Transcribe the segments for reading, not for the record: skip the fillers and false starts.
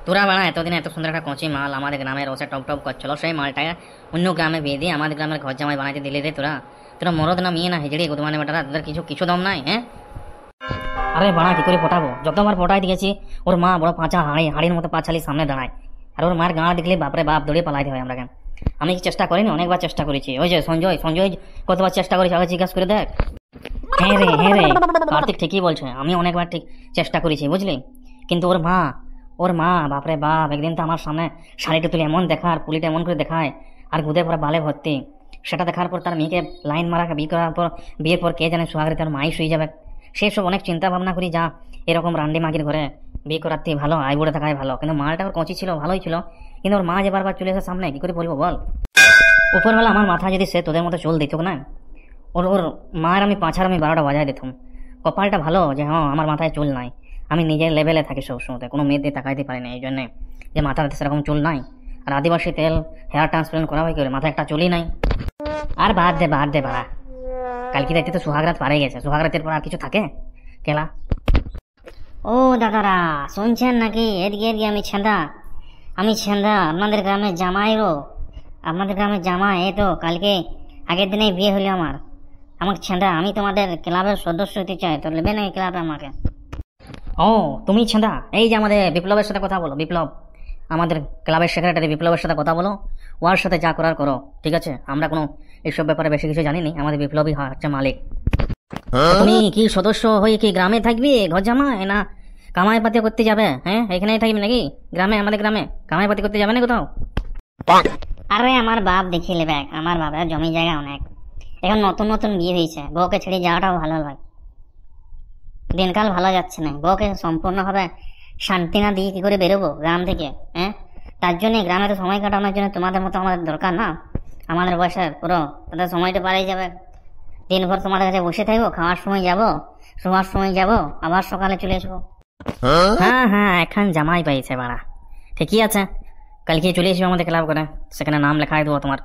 তোরা বাড়া এতদিন এত সুন্দর একটা কচি মাল আমাদের গ্রামে রসে টপ টপ করছিল, সেই মালটা অন্য গ্রামে বিয়ে দিয়ে আমাদের গ্রামের ঘর জামাই বানাইতে দিলে রে তোরা। তোরা মরদ না মেয়ে না হিজড়ি গুদমানে বেটারা, তোদের কিছু কিছু দম নাই। হ্যাঁ আরে বাড়া কি করে পটাবো? যতবার পটাই দিয়েছি ওর মা বড় পাঁচা হাড়ির মতো পাঁচালি সামনে দাঁড়ায়, আর ওর মার গাঁ দেখলে বাপরে বাপ দৌড়ে পালাইতে হয়। আমরা কেন আমি কি চেষ্টা করিনি? অনেকবার চেষ্টা করেছি। ওই যে সঞ্জয় সঞ্জয় কতবার চেষ্টা করেছি, আগে জিজ্ঞাসা করে দেখ। হ্যাঁ রে কার্তিক ঠিকই বলছে, আমি অনেকবার ঠিক চেষ্টা করেছি বুঝলি, কিন্তু ওর মা বাপরে বাপ একদিন তো আমার সামনে শাড়িটা তুলে এমন দেখার, পুলিটা এমন করে দেখায়, আর গুদে পরে বালে ভর্তি। সেটা দেখার পর তার মেয়েকে লাইন মারা বিয়ে করার পর, বিয়ের পর কে জানে সোহাগরে তার মাই শুয়ে যাবে। সেই সব অনেক চিন্তা ভাবনা করি, যা এরকম রান্ডি মাগির ঘরে বিয়ে করার থেকে ভালো আই বুড়ে থাকাই ভালো। কিন্তু মালটা ওর কচি ছিল, ভালোই ছিল, কিন্তু ওর মা যে বারবার চলে এসে সামনে, কি করে বলবো বল? উপরবেলা আমার মাথা যদি সে তোদের মতো চুল দিত না, ওর মায়ের আমি পাঁচার আমি 12টা বাজায় দিতাম। কপালটা ভালো যে হ্যাঁ আমার মাথায় চুল নাই, আমি নিজের লেভেলে থাকি সবসময়, কোনো মেয়েদের তাকাইতে পারি না এই জন্যে যে মাথার সেরকম চুল নাই। আর আদিবাসী তেল হেয়ার ট্রান্সপ্লান্ট করা হয় করে, মাথায় একটা চুলই নাই। আর বাদ দে বাড়া, কালকে রাতে তো সোহাগরাত পারে গেছে, সোহাগরাতের পর আর কিছু থাকে কেলা? ও দাদারা শুনছেন নাকি? এদিকে আমি ছেন্দা আপনাদের গ্রামের জামাইরও, আপনাদের গ্রামের জামাই। এই তো কালকে আগের দিনেই বিয়ে হলো আমাকে ছেন্দা, আমি তোমাদের ক্লাবের সদস্য হতে চাই, তো নেবে নাকি ক্লাবে আমাকে? ও তুমি ছেন্দা, এই যে আমাদের বিপ্লবের সাথে কথা বলো, বিপ্লব আমাদের ক্লাবের সেক্রেটারি, বিপ্লবের সাথে কথা বলো, ওর সাথে যা করার করো, ঠিক আছে? আমরা কোনো এইসব ব্যাপারে বেশি কিছু জানিনি, আমাদের বিপ্লবই হচ্ছে মালিক। তুমি কি সদস্য হয়ে কি গ্রামে থাকবি ঘর জামাই, না কামাই পাতি করতে যাবে? হ্যাঁ এখানেই থাকবি নাকি গ্রামে? আমাদের গ্রামে কামাই পাতি করতে যাবে না কোথাও? আরে আমার বাপ দেখিয়ে নেবে, আমার বাবার জমি জায়গা অনেক, এখন নতুন নতুন বিয়ে হয়েছে, বউকে ছেড়ে যাওয়াটাও ভালো নয়, দিনকাল ভালো যাচ্ছে না, বউকে সম্পূর্ণভাবে শান্তি না দিয়ে কি করে বেরোবো গ্রাম থেকে? হ্যাঁ তার জন্য গ্রামে তো সময় কাটানোর জন্য তোমাদের মতো আমাদের দরকার না, আমাদের বয়সের পুরো তাদের সময়টা পালিয়ে যাবে। দিনভর তোমাদের কাছে বসে থাকবো, খাওয়ার সময় যাবো, শোয়ার সময় যাবো, আবার সকালে চলে আসবো। হ্যাঁ এখন জামাই পাইছে বাড়া, ঠিকই আছে, কালকে চলে আসবে আমাদের ক্লাব করে, সেখানে নাম লেখাই দেবো তোমার।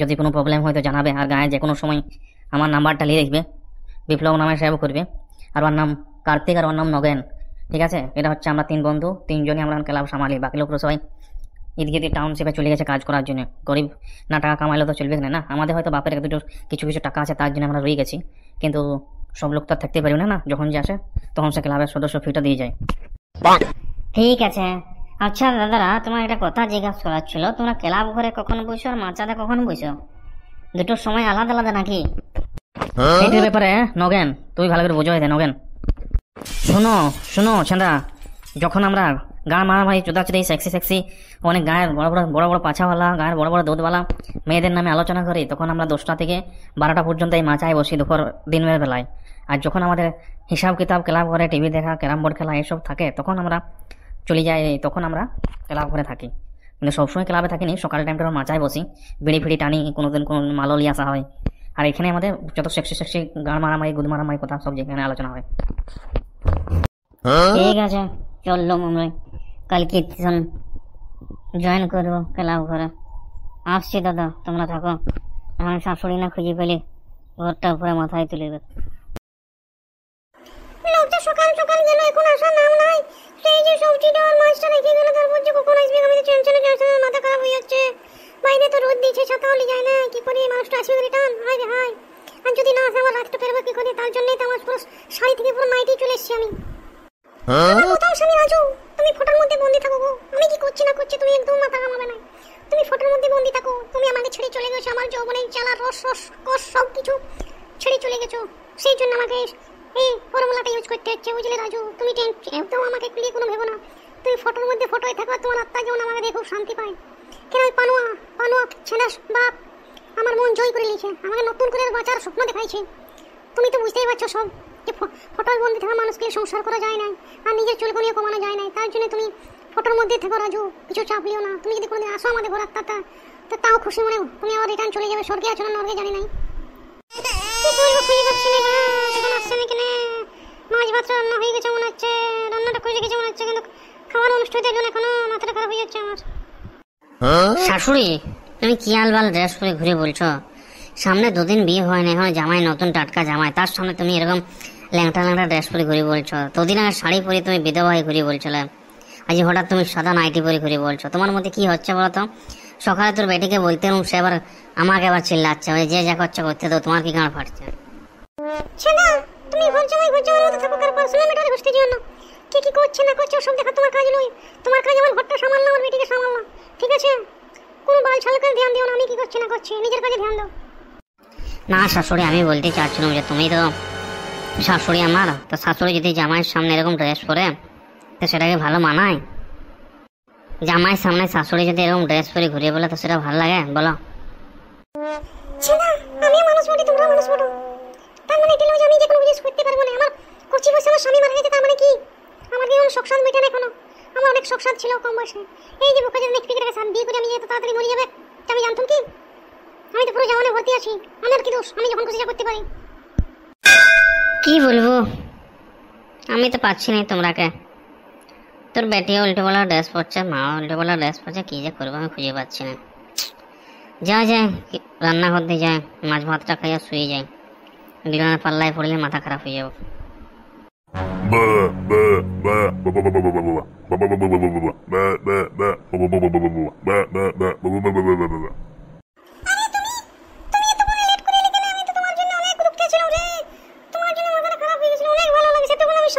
যদি কোনো প্রবলেম হয় তো জানাবে, আর গায়ে যে কোনো সময় আমার নাম্বারটা নিয়ে রাখবে, বিপ্লব নামে সেভ করবে। আর ওর নাম কার্তিক আর ওর নাম নগেন, ঠিক আছে? এটা হচ্ছে আমরা 3 বন্ধু, 3জনই আমরা ক্লাব সামালি, বাকি লোকরা সবাই এদিকে টাউনশিপে চলে গেছে কাজ করার জন্য। গরিব না টাকা কামাইলে তো চলবে না, আমাদের হয়তো বাপের দুটো কিছু কিছু টাকা আছে, তার জন্য আমরা রয়ে গেছি, কিন্তু সব লোক তো আর থাকতে পারবে না, যখন যে আসে তখন সে ক্লাবের সদস্য ফিটা দিয়ে যায়। ঠিক আছে। আচ্ছা দাদারা, তোমার একটা কথা জিজ্ঞাসা করার ছিল, তোমরা ক্লাব ঘরে কখন বসো আর মাচাতে কখন বসো? দুটোর সময় আলাদা আলাদা নাকি? এইটার ব্যাপারে নগেন তুই ভালো করে বোঝো দে। নগেন শুনো ছেন্দা, যখন আমরা গা মারামারি চোদাচুদি সেক্সি অনেক গায়ের বড় বড় পাছাওয়ালা, গায়ের বড় বড় দুধওয়ালা মেয়েদের নামে আলোচনা করি, তখন আমরা 10টা থেকে 12টা পর্যন্ত এই মাচায় বসি দুপুর দিনের বেলায়। আর যখন আমাদের হিসাব কিতাব ক্লাব ঘরে টিভি দেখা, ক্যারাম বোর্ড খেলা এসব থাকে, তখন আমরা চলে যাই, তখন আমরা ক্লাব ঘরে থাকি। কিন্তু সবসময় ক্লাবে থাকিনি, সকাল টাইমটা মাচায় বসি, বিড়ি ফিড়ি টানি, কোনোদিন কোনো মালও লিয়ে আসা হয়। আর এখানে আমাদের যত সেক্সি গান মারামারি গুদ মারামারি কথা সব যেখানে আলোচনা হয়। ঠিক আছে চললো, আমরা কালকে জয়েন করবো ক্লাব ঘরে। আসছি দাদা, তোমরা থাকো, এখন শাশুড়ি না খুঁজে পেলে ঘরটা উপরে মাথায় তুলে দেবে। লোকটা সকাল সকাল গেল, এখন আসার নাম নাই। সেই যে সবজিটা আর মাছটা রেখে গেল, তারপর যে কখন আসবে আমি তো টেনশনে মাথা খারাপ হয়ে যাচ্ছে। বাইরে তো রোদ দিচ্ছে, ছাতা হলে যায় না, কি করে মানুষটা আসবে রিটার্ন? হাই রে হাই, আর যদি না আসে আমার রাতটা ফেরবো কি করে? তার জন্যই তো আমার পুরো শাড়ি থেকে পুরো নাইটি চলে এসছি আমি। কোথাও স্বামী রাজু, তুমি ফটোর মধ্যে বন্দি থাকো গো, আমি কি করছি না করছি তুমি একদম মাথা ঘামাবে না। তুমি ফটোর মধ্যে বন্দি থাকো, তুমি আমাকে ছেড়ে চলে গেছো, আমার যৌবনের জ্বালা রস কষ সব কিছু ছেড়ে চলে গেছো, সেই জন্য আমাকে এই ফর্মুলাটা ইউজ করতে হচ্ছে, বুঝলে রাজু? তুমি একদম আমাকে নিয়ে কোনো ভেবো না, তুমি ফটোর মধ্যে ফটোই থাকো, তোমার আত্মা যেমন আমাকে দেখে খুব শান্তি পায়। কেন ওই পানুয়া ছেলে বাপ আমার মন জয় করে নিয়েছে, আমাকে নতুন করে বাঁচার স্বপ্ন দেখাইছে। তুমি তো বুঝতেই পারছো সব, যে ফটোর বন্দি থাকা মানুষকে সংসার করা যায় না, আর নিজের চুলকনিও কমানো যায় না, তার জন্য তুমি ফটোর মধ্যে থেকো রাজু, কিছু চাপ লিও না। তুমি যদি কোনোদিন আসো আমাদের ঘর আত্মাটা, তো তাও খুশি মনে, তুমি আবার রিটার্ন চলে যাবে, স্বর্গে আছো না নরকে জানি নাই। কি করবো খুঁজে পাচ্ছি না, এখন আসছে না কেন? মাছ ভাত রান্না হয়ে গেছে মনে হচ্ছে, রান্নাটা করে গেছে মনে হচ্ছে, কিন্তু খাওয়ার অনুষ্ঠানের জন্য এখনো মাথাটা খারাপ হয়ে যাচ্ছে আমার। শাশুড়ি তুমি কি আলবাল ড্রেস পরে ঘুরে বলছো? সামনে 2 দিন বিয়ে হয় না, এখন জামাই নতুন টাটকা জামাই, তার সামনে তুমি এরকম ল্যাংটা ড্রেস পরে ঘুরে বলছো? 2 দিন আগে শাড়ি পরে তুমি বিধবা হয়ে ঘুরে বলছিলে, আজ হঠাৎ তুমি সাদা নাইটি পরে ঘুরে বলছো, তোমার মধ্যে কি হচ্ছে বলো তো? সকালে তোর বেটিকে বলতে সে আবার আমাকে আবার চিল্লাচ্ছে, ওই যে যা করছে করতে দাও, তোমার কি গাঁড় ফাটছে? ছেদা, তুমি ঘর জামাই মতো থাকো, কার পার্সোনাল ম্যাটারে ঘুষতে দিও না। কে কি করছে না করছে সব দেখা তোমার কাজ নয়। তোমার কাজ আমার ঘরটা সামাল না, আমার বেটিকে সামাল না, ঠিক আছে? কোনো বাল ছালকে ধ্যান দিও না, আমি কি করছি না করছি, নিজের কাজে ধ্যান দাও। না শাশুড়ি, আমি বলতে চাচ্ছিলাম যে তুমি তো শাশুড়ি আমার, তো শাশুড়ি যদি জামাইয়ের সামনে এরকম ড্রেস পরে তো সেটাকে ভালো মানায়? জামাইয়ের সামনে শাশুড়ি যদি এরকম ড্রেস পরে ঘুরিয়ে বলে তো সেটা ভালো লাগে বলো? ছেদা, আমি মানুষ বলি, তোমরা মানুষ বলো, তার মানে এটা নয় যে আমি যে কোনো জিনিস করতে পারবো না। আমার কচি বয়সে আমার স্বামী মারা গেছে, তার মানে কি আমার কি কোনো শখ সাধ মেটে না এখনো? আমার অনেক শখ সাধ ছিল কম বয়সে। এই যে বোকা যদি নেক্সট পিকের বিয়ে করে আমি যে এত তাড়াতাড়ি মরে যাবে তা আমি জানতাম কি? আমি তো পুরো জওয়ানে ভর্তি আছি, আমার কি দোষ? আমি যখন খুশি যা করতে পারি। কি বলবো, আমি তো পাচ্ছি না তোমরাকে। তোর বেটিও উল্টো পাল্টা ড্রেস পরছে, মাও উল্টো পাল্টা ড্রেস পরছে, কি যে করবো আমি খুঁজে পাচ্ছি না। যায় রান্না করতে যায়, মাছ ভাতটা খাইয়া শুয়ে যায়, বিড়ালের পাল্লায় পড়লে মাথা খারাপ হয়ে যাবো।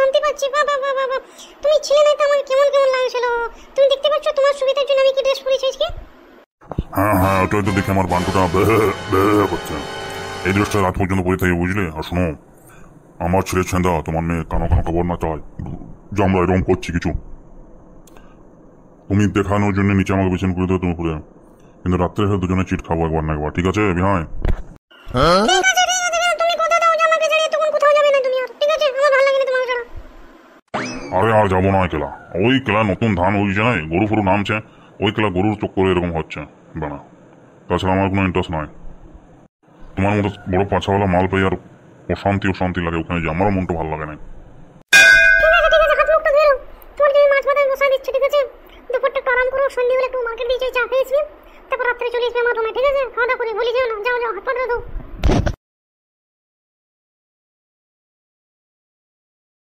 শান্তি পাচ্ছি, বাবা বাবা বাবা, তুমি ছিলে না তো আমার কেমন কেমন লাগছিল। তুমি দেখতে পাচ্ছ তোমার সুবিধার জন্য আমি কি ড্রেস পরেছি আজকে? হ্যাঁ, ওটাই তো দেখে আমার বান্টুটা করছে। এই ড্রেসটা রাত পর্যন্ত পরে থাকি, বুঝলে? আর শোনো, আমার ছেলে ছেঁদা তোমার মেয়ে কানো কানো খবর না চাই যে আমরা এরকম করছি কিছু। তুমি দেখানোর জন্য নিচে আমাকে বেছেন করে দেবে তুমি পুরে, কিন্তু রাত্রে দুজনে চিট খাবো একবার না একবার, ঠিক আছে বিহাই? তুমি কথা দাও যে আমাকে ছেড়ে তখন কোথাও যাবে না তুমি আর, ঠিক আছে? আমার ভালো লাগে না তোমাকে ছাড়া। আরে আর যাবো না কেলা, ওই কেলা নতুন ধান হয়েছে না, গরু ফরু নামছে, ওই কেলা গরুর চক্করে এরকম হচ্ছে বানা। তাছাড়া আমার কোনো ইন্টারেস্ট নাই। তোমার মতো বড় পাছাওয়ালা মাল পেয়ে আর অশান্তি লাগে ওখানে, যে আমারও মনটা ভালো লাগে না। ঠিক আছে ঠিক আছে, হাত মুখটা ধরো। তোমার জন্য মাছ ভাত বসাই দিচ্ছি, ঠিক আছে? দুপুরটা একটু আরাম করো, সন্ধ্যেবেলা একটু মার্কেট দিয়ে চা খেয়েছি, তারপর রাত্রে চলে আসবে আমার রুমে, ঠিক আছে? খাওয়া দাওয়া করে ভুলে যেও না, যাও যাও, হাত পা ধরে দাও।